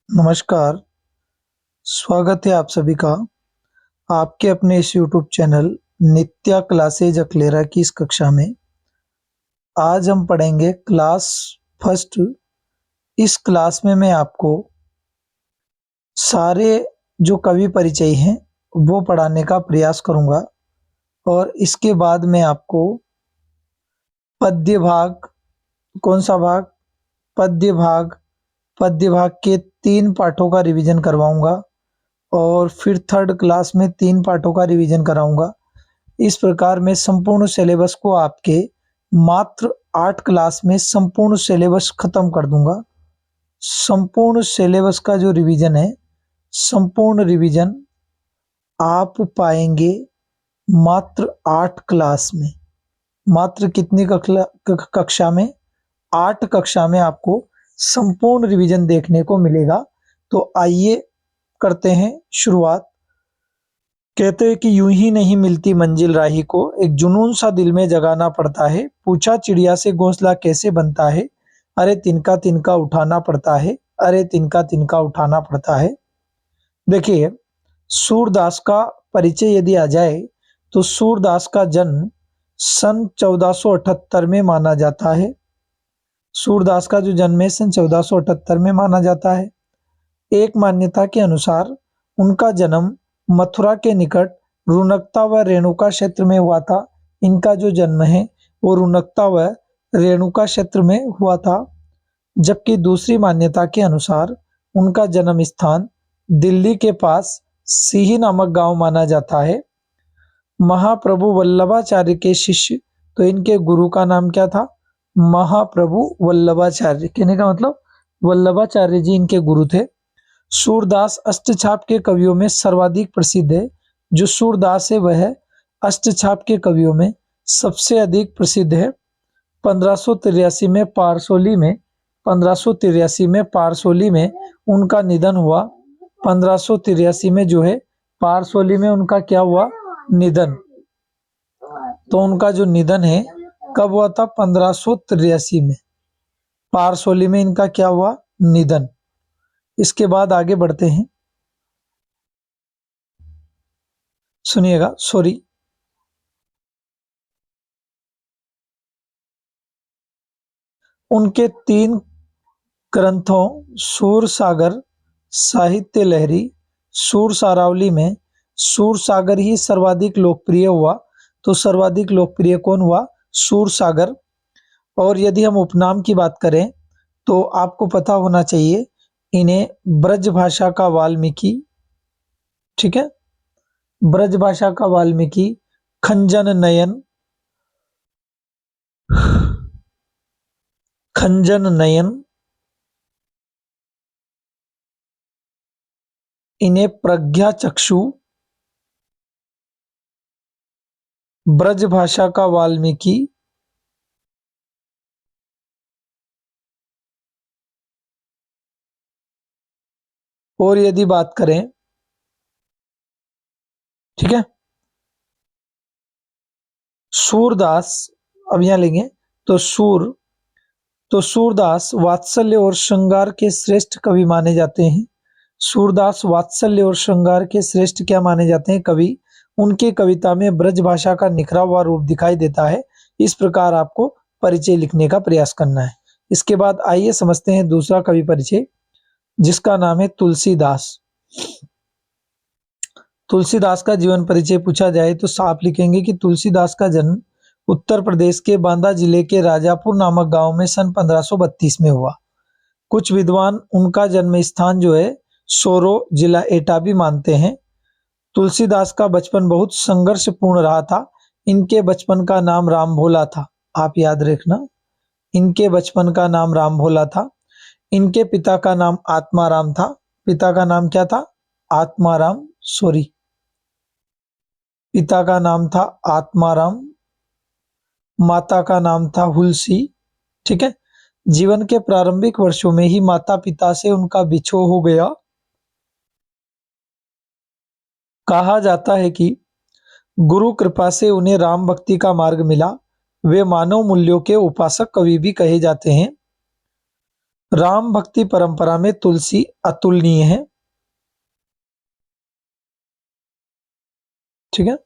नमस्कार, स्वागत है आप सभी का आपके अपने इस यूट्यूब चैनल नित्या क्लासेज अकलेरा की इस कक्षा में। आज हम पढ़ेंगे क्लास फर्स्ट। इस क्लास में मैं आपको सारे जो कवि परिचय हैं वो पढ़ाने का प्रयास करूंगा और इसके बाद मैं आपको पद्य भाग, कौन सा भाग? पद्य भाग के 3 पाठों का रिवीजन करवाऊंगा और फिर थर्ड क्लास में 3 पाठों का रिवीजन कराऊंगा। इस प्रकार मैं संपूर्ण सिलेबस को आपके मात्र 8 क्लास में संपूर्ण सिलेबस खत्म कर दूंगा। संपूर्ण सिलेबस का जो रिवीजन है, संपूर्ण रिवीजन आप पाएंगे मात्र 8 क्लास में। मात्र कितनी कक्षा में? 8 कक्षा में आपको संपूर्ण रिवीजन देखने को मिलेगा। तो आइए करते हैं शुरुआत। कहते हैं कि यूं ही नहीं मिलती मंजिल राही को, एक जुनून सा दिल में जगाना पड़ता है। पूछा चिड़िया से घोंसला कैसे बनता है, अरे तिनका तिनका उठाना पड़ता है, अरे तिनका तिनका उठाना पड़ता है। देखिए, सूरदास का परिचय यदि आ जाए तो सूरदास का जन्म सन 1478 में माना जाता है। सूरदास का जो जन्म है सन 1478 में माना जाता है। एक मान्यता के अनुसार उनका जन्म मथुरा के निकट रुनकता व रेणुका क्षेत्र में हुआ था। इनका जो जन्म है वो रुनकता व रेणुका क्षेत्र में हुआ था। जबकि दूसरी मान्यता के अनुसार उनका जन्म स्थान दिल्ली के पास सीही नामक गांव माना जाता है। महाप्रभु वल्लभाचार्य के शिष्य, तो इनके गुरु का नाम क्या था? महाप्रभु वल्लभाचार्य। कहने का मतलब वल्लभाचार्य जी इनके गुरु थे। सूरदास अष्टछाप के कवियों में सर्वाधिक प्रसिद्ध है। जो सूरदास है वह अष्टछाप के कवियों में सबसे अधिक प्रसिद्ध है। 1583 में पारसोली में उनका निधन हुआ। 1583 में जो है पारसोली में उनका क्या हुआ? निधन। तो उनका जो निधन है कब हुआ था? 1583 में पारसोली में इनका क्या हुआ? निधन। इसके बाद आगे बढ़ते हैं, सुनिएगा। उनके 3 ग्रंथों सूर सागर, साहित्य लहरी, सूर सारावली में सूर सागर ही सर्वाधिक लोकप्रिय हुआ। तो सर्वाधिक लोकप्रिय कौन हुआ? सूर सागर। और यदि हम उपनाम की बात करें तो आपको पता होना चाहिए इन्हें ब्रज भाषा का वाल्मीकि, ठीक है, ब्रज भाषा का वाल्मीकि, खंजन नयन, इन्हें प्रज्ञा चक्षु, ब्रज भाषा का वाल्मीकि, और यदि बात करें, ठीक है, सूरदास, अब यहां लेंगे तो सूरदास वात्सल्य और श्रृंगार के श्रेष्ठ कवि माने जाते हैं। सूरदास वात्सल्य और श्रृंगार के श्रेष्ठ क्या माने जाते हैं? कवि। उनके कविता में ब्रज भाषा का निखरा हुआ रूप दिखाई देता है। इस प्रकार आपको परिचय लिखने का प्रयास करना है। इसके बाद आइए समझते हैं दूसरा कवि परिचय, जिसका नाम है तुलसीदास। तुलसीदास का जीवन परिचय पूछा जाए तो साफ लिखेंगे कि तुलसीदास का जन्म उत्तर प्रदेश के बांदा जिले के राजापुर नामक गांव में सन 1532 में हुआ। कुछ विद्वान उनका जन्म स्थान जो है सोरो जिला एटा भी मानते हैं। तुलसीदास का बचपन बहुत संघर्षपूर्ण रहा था। इनके बचपन का नाम राम भोला था। आप याद रखना, इनके बचपन का नाम राम भोला था। इनके पिता का नाम आत्माराम था। पिता का नाम क्या था? आत्माराम, पिता का नाम था आत्माराम, माता का नाम था हुलसी, ठीक है। जीवन के प्रारंभिक वर्षों में ही माता पिता से उनका बिछोह हो गया। कहा जाता है कि गुरु कृपा से उन्हें राम भक्ति का मार्ग मिला। वे मानव मूल्यों के उपासक कवि भी कहे जाते हैं। राम भक्ति परंपरा में तुलसी अतुलनीय है। ठीक है,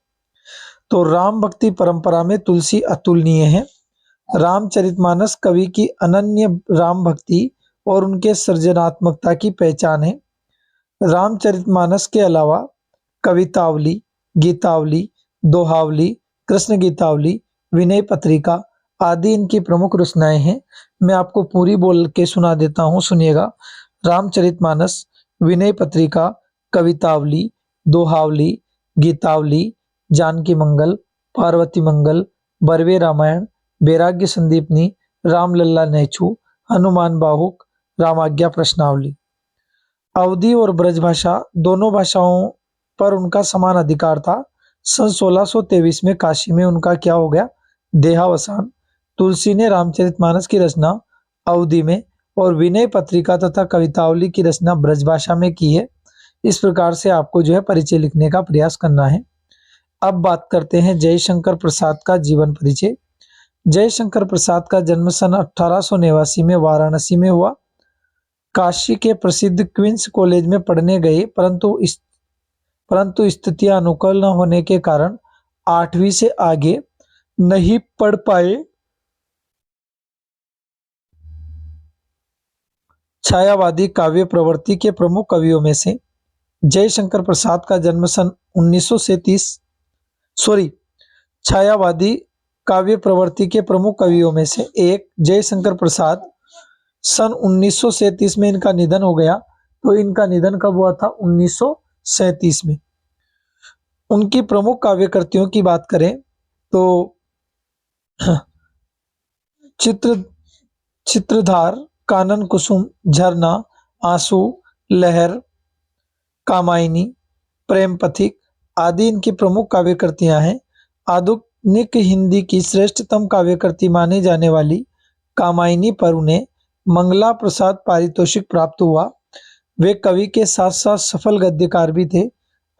तो राम भक्ति परंपरा में तुलसी अतुलनीय है। रामचरितमानस कवि की अनन्य राम भक्ति और उनके सृजनात्मकता की पहचान है। रामचरितमानस के अलावा कवितावली, गीतावली, दोहावली, कृष्ण गीतावली, विनय पत्रिका आदि इनकी प्रमुख रचनाएं हैं। मैं आपको पूरी बोल के सुना देता हूँ, सुनिएगा। रामचरितमानस, विनय पत्रिका, कवितावली, दोहावली, गीतावली, जानकी मंगल, पार्वती मंगल, बरवे रामायण, वैराग्य संदीपनी, रामलल्ला नेचू, हनुमान बाहुक, रामाज्ञा प्रश्नावली। अवधी और ब्रजभाषा दोनों भाषाओं पर उनका समान अधिकार था। सन 1623 में काशी में उनका क्या हो गया, देहावसान। तुलसी ने रामचरितमानस की रचना अवधी में और विनय पत्रिका तथा कवितावली की रचना ब्रजभाषा में की है। इस प्रकार से आपको जो है परिचय लिखने का प्रयास करना है। अब बात करते हैं जयशंकर प्रसाद का जीवन परिचय। जयशंकर प्रसाद का जन्म सन 1889 में वाराणसी में हुआ। काशी के प्रसिद्ध क्वींस कॉलेज में पढ़ने गए, परंतु स्थितियां अनुकूल न होने के कारण 8वीं से आगे नहीं पढ़ पाए। छायावादी काव्य प्रवृत्ति के प्रमुख कवियों में से जयशंकर प्रसाद का जन्म सन 1937 छायावादी काव्य प्रवृत्ति के प्रमुख कवियों में से एक जयशंकर प्रसाद, सन 1937 में इनका निधन हो गया। तो इनका निधन कब हुआ था, 1937 में। उनकी प्रमुख काव्य कृतियों की बात करें तो चित्रधार, कानन कुसुम, झरना, आंसू, लहर, कामायनी, प्रेम पथिक आदि इनकी प्रमुख काव्य कृतियां हैं। आधुनिक हिंदी की श्रेष्ठतम काव्य कृति माने जाने वाली कामायनी पर उन्हें मंगला प्रसाद पारितोषिक प्राप्त हुआ। वे कवि के साथ साथ सफल गद्यकार भी थे।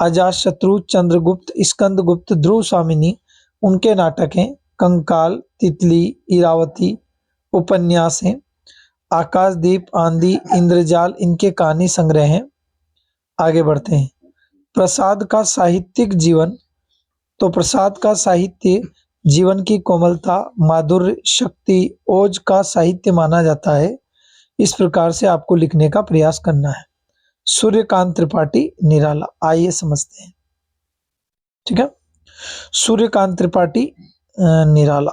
अजातशत्रु, चंद्रगुप्त, स्कंदगुप्त, ध्रुव स्वामिनी उनके नाटक हैं। कंकाल, तितली, इरावती उपन्यास हैं। आकाशदीप, आंधी, इंद्रजाल इनके कहानी संग्रह हैं। आगे बढ़ते हैं। प्रसाद का साहित्यिक जीवन, तो प्रसाद का साहित्य जीवन की कोमलता, माधुर्य, शक्ति, ओज का साहित्य माना जाता है। इस प्रकार से आपको लिखने का प्रयास करना है। सूर्यकांत त्रिपाठी निराला, आइए समझते हैं। ठीक है, सूर्यकांत त्रिपाठी निराला।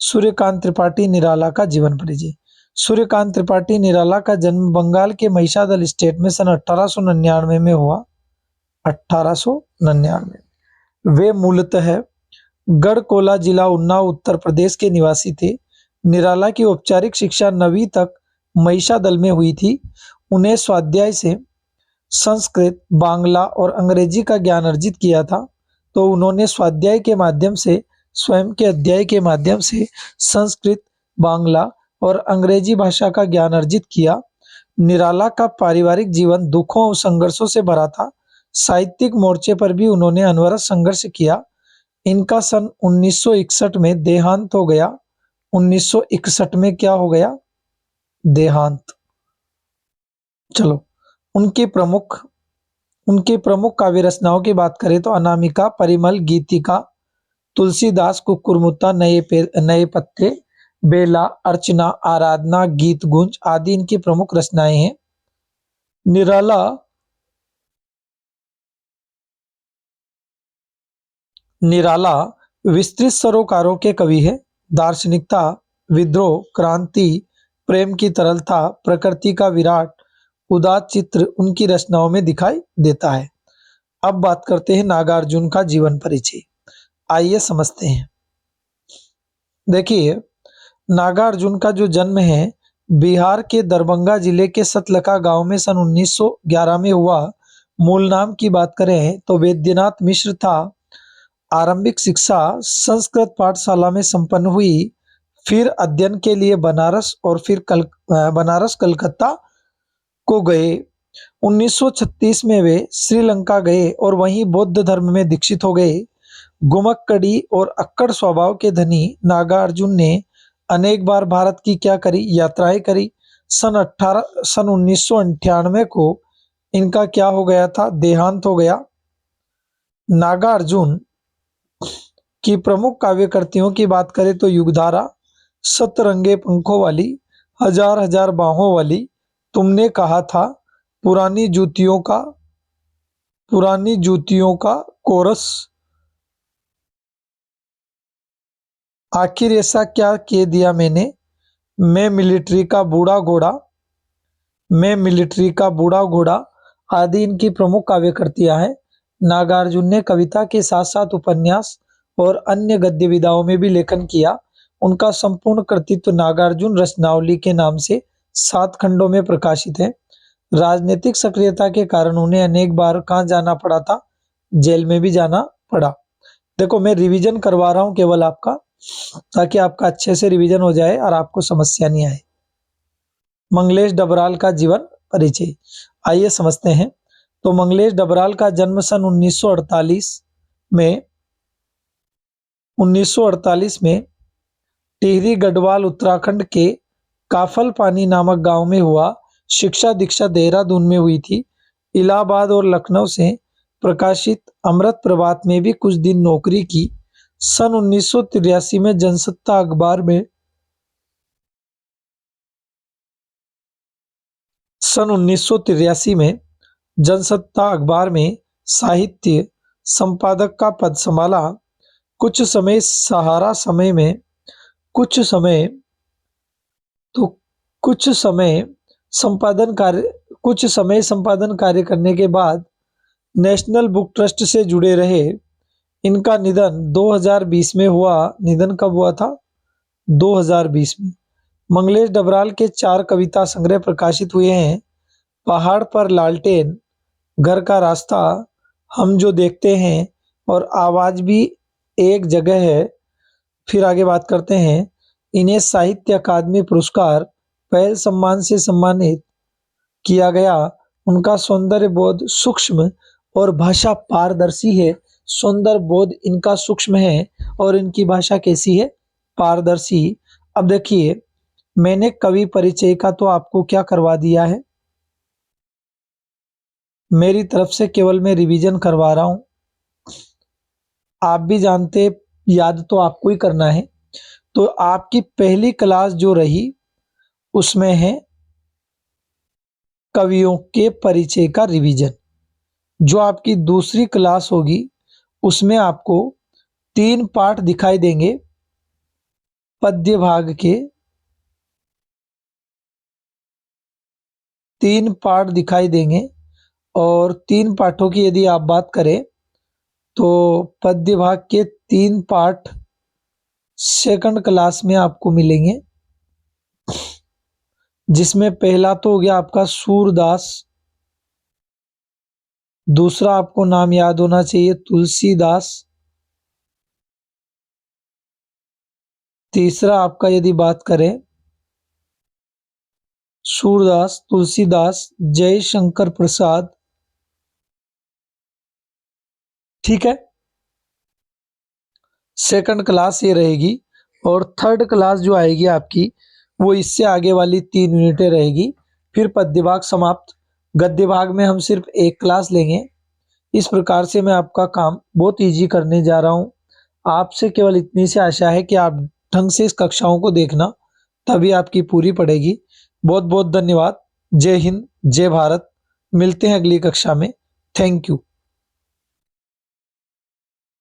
सूर्यकांत त्रिपाठी निराला का जीवन परिचय। सूर्यकांत त्रिपाठी निराला का जन्म बंगाल के महिषादल स्टेट में सन 1899 में हुआ। 1899। वे मूलतः गढ़कोला जिला उन्नाव उत्तर प्रदेश के निवासी थे। निराला की औपचारिक शिक्षा 9वीं तक महिषादल में हुई थी। उन्हें स्वाध्याय से संस्कृत, बांग्ला और अंग्रेजी का ज्ञान अर्जित किया था। तो उन्होंने स्वाध्याय के माध्यम से, स्वयं के अध्याय के माध्यम से संस्कृत, बांग्ला और अंग्रेजी भाषा का ज्ञान अर्जित किया। निराला का पारिवारिक जीवन दुखों और संघर्षों से भरा था। साहित्यिक मोर्चे पर भी उन्होंने अनवरत संघर्ष किया। इनका सन 1961 में देहांत हो गया। 1961 में क्या हो गया, देहांत। चलो, उनकी प्रमुख काव्य रचनाओं की बात करें तो अनामिका, परिमल, गीतिका, तुलसीदास, कुकुरमुत्ता, नए पत्ते, बेला, अर्चना, आराधना, गीत गुंज आदि इनकी प्रमुख रचनाएं हैं। निराला विस्तृत सरोकारों के कवि है। दार्शनिकता, विद्रोह, क्रांति, प्रेम की तरलता, प्रकृति का विराट उदात्त चित्र उनकी रचनाओं में दिखाई देता है। अब बात करते हैं नागार्जुन का जीवन परिचय। आइए समझते हैं। देखिए, नागार्जुन का जो जन्म है बिहार के दरभंगा जिले के सतलका गांव में सन 1911 में हुआ। मूल नाम की बात करें तो वैद्यनाथ मिश्र था। आरंभिक शिक्षा संस्कृत पाठशाला में संपन्न हुई। फिर अध्ययन के लिए बनारस और फिर बनारस कलकत्ता को गए। 1936 में वे श्रीलंका गए और वहीं बौद्ध धर्म में दीक्षित हो गए। घुमक्कड़ी और अक्कड़ स्वभाव के धनी नागार्जुन ने अनेक बार भारत की क्या करी, यात्राएं करी। सन 1998 को इनका क्या हो गया था, देहांत हो गया। नागार्जुन की प्रमुख काव्य कृतियों की बात करें तो युगधारा, सतरंगे पंखों वाली, हजार हजार बाहों वाली, तुमने कहा था, पुरानी जूतियों का कोरस, आखिर ऐसा क्या कह दिया मैंने, मैं मिलिट्री का बूढ़ा घोड़ा, मैं मिलिट्री का बूढ़ा घोड़ा आदि इनकी प्रमुख काव्य कृतियां हैं। नागार्जुन ने कविता के साथ साथ उपन्यास और अन्य गद्य विधाओं में भी लेखन किया। उनका संपूर्ण कृतित्व नागार्जुन रचनावली के नाम से 7 खंडों में प्रकाशित है। राजनीतिक सक्रियता के कारण उन्हें अनेक बार कहाँ जाना पड़ा था, जेल में भी जाना पड़ा। देखो मैं रिवीजन करवा रहा हूँ केवल आपका, ताकि आपका अच्छे से रिवीजन हो जाए और आपको समस्या नहीं आए। मंगलेश डबराल का जीवन परिचय, आइए समझते हैं। तो मंगलेश डबराल का जन्म सन 1948 में टिहरी गढ़वाल उत्तराखंड के काफल पानी नामक गांव में हुआ। शिक्षा दीक्षा देहरादून में हुई थी। इलाहाबाद और लखनऊ से प्रकाशित अमृत प्रभात में भी कुछ दिन नौकरी की। सन 1983 में जनसत्ता अखबार में सन 1983 में जनसत्ता अखबार में साहित्य संपादक का पद संभाला। कुछ समय सहारा समय में कुछ समय तो कुछ समय संपादन कार्य करने के बाद नेशनल बुक ट्रस्ट से जुड़े रहे। इनका निधन 2020 में हुआ। निधन कब हुआ था? 2020 में। मंगलेश डबराल के 4 कविता संग्रह प्रकाशित हुए हैं। पहाड़ पर लालटेन, घर का रास्ता, हम जो देखते हैं और आवाज भी एक जगह है। फिर आगे बात करते हैं। इन्हें साहित्य अकादमी पुरस्कार पहल सम्मान से सम्मानित किया गया। उनका सौंदर्य बोध सूक्ष्म और भाषा पारदर्शी है। सौंदर्य बोध इनका सूक्ष्म है और इनकी भाषा कैसी है? पारदर्शी। अब देखिए, मैंने कवि परिचय का तो आपको क्या करवा दिया है, मेरी तरफ से केवल मैं रिवीजन करवा रहा हूं। आप भी जानते, याद तो आपको ही करना है। तो आपकी पहली क्लास जो रही उसमें है कवियों के परिचय का रिवीजन। जो आपकी दूसरी क्लास होगी उसमें आपको 3 पाठ दिखाई देंगे पद्य भाग के। 3 पाठ दिखाई देंगे और 3 पाठों की यदि आप बात करें तो पद्य भाग के 3 पाठ सेकंड क्लास में आपको मिलेंगे, जिसमें पहला तो हो गया आपका सूरदास। दूसरा आपको नाम याद होना चाहिए तुलसीदास। तीसरा आपका यदि बात करें सूरदास, तुलसीदास, जयशंकर प्रसाद। ठीक है, सेकंड क्लास ये रहेगी। और थर्ड क्लास जो आएगी आपकी वो इससे आगे वाली 3 यूनिटें रहेगी। फिर पद्य भाग समाप्त। गद्य भाग में हम सिर्फ 1 क्लास लेंगे। इस प्रकार से मैं आपका काम बहुत इजी करने जा रहा हूँ। आपसे केवल इतनी सी आशा है कि आप ढंग से इस कक्षाओं को देखना, तभी आपकी पूरी पड़ेगी। बहुत बहुत धन्यवाद। जय हिंद, जय भारत। मिलते हैं अगली कक्षा में। Thank you.